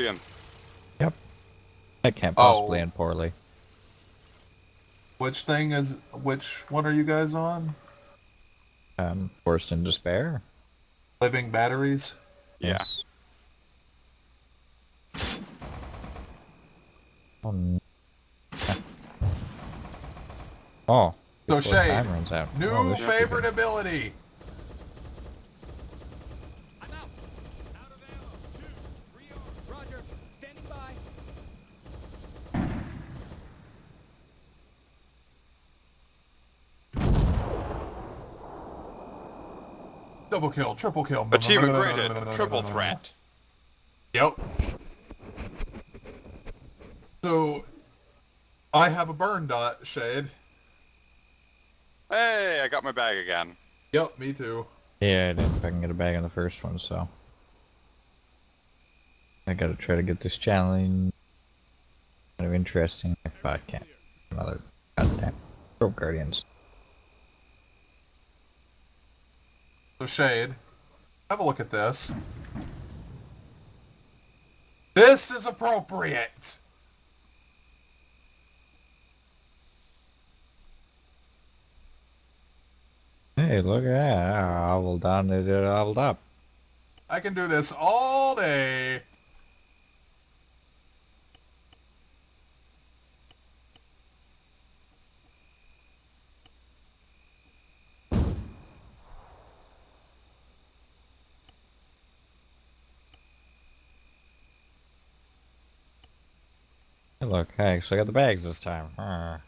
Guardians. Yep. That can't possibly end poorly. Which one are you guys on? Forced in Despair. Living Batteries? Yeah. Yes. Oh, no. Oh. So before Shade, time runs out. new Oh, this should be favorite good. ability. I'm out. Out of ammo. 2, 3R. Roger. Standing by. Double kill, triple kill. Achievement granted. Triple threat. Yep. So, I have a burn dot, Shade. Hey, I got my bag again. Yep, me too. Yeah, I didn't fucking get a bag on the first one, so... I gotta try to get this challenge... kind of interesting if I can. Another goddamn Rope Guardians. So Shade, have a look at this. This is appropriate! Hey, look at that. I leveled down, it leveled up. I can do this all day. Hey, look, I actually got the bags this time. Arr.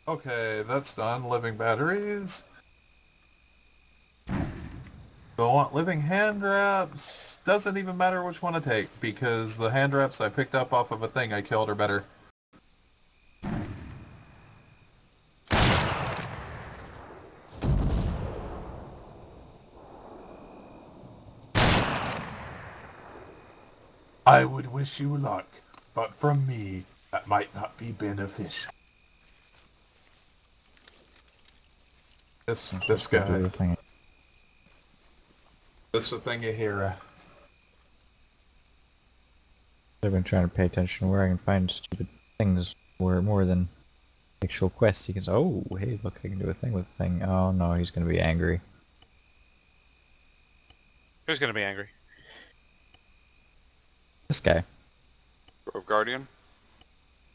Okay, that's done. Living batteries. Do I want living hand wraps? Doesn't even matter which one I take, because the hand wraps I picked up off of a thing I killed are better. I would wish you luck, but from me, that might not be beneficial. This Just go do guy. the thing. This is the thing you hear. I've been trying to pay attention to where I can find stupid things where more than actual quests. You can say, oh, hey, look, I can do a thing with the thing. Oh no, he's gonna be angry. Who's gonna be angry? This guy. Grove Guardian.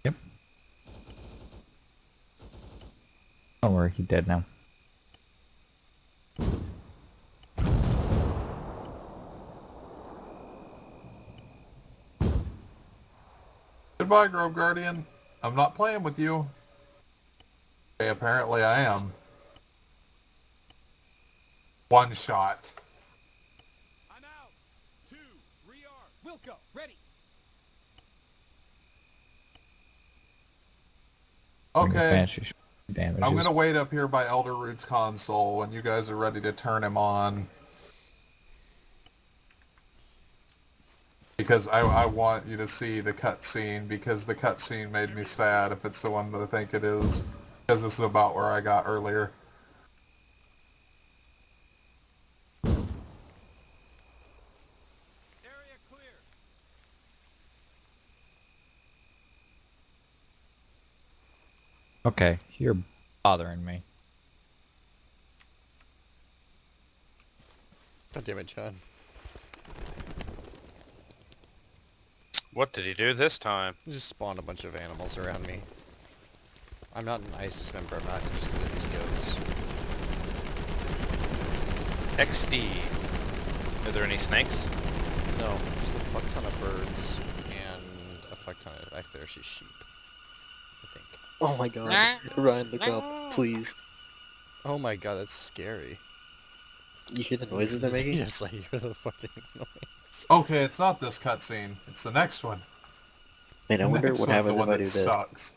Yep. Don't worry, he's dead now. Goodbye, Grove Guardian. I'm not playing with you. Okay, apparently I am. One shot. I'm out. 2, 3R. Wilco. Ready. Okay. Damages. I'm gonna wait up here by Elder Root's console when you guys are ready to turn him on. Because I want you to see the cutscene, because the cutscene made me sad if it's the one that I think it is. Because this is about where I got earlier. Area clear. Okay, you're bothering me. God damn it, John. What did he do this time? You just spawned a bunch of animals around me. I'm not an ISIS member, I'm not interested in these goats. XD. Are there any snakes? No, just a fuck ton of birds and a fuck ton of... Actually, there's just sheep. I think. Oh my god. Ryan, look up, please. Oh my god, that's scary. You hear the noises they're making? Yes, I hear the fucking noise. Okay, it's not this cutscene. It's the next one. Man, I The wonder next what one's happens the one if I that do this. sucks.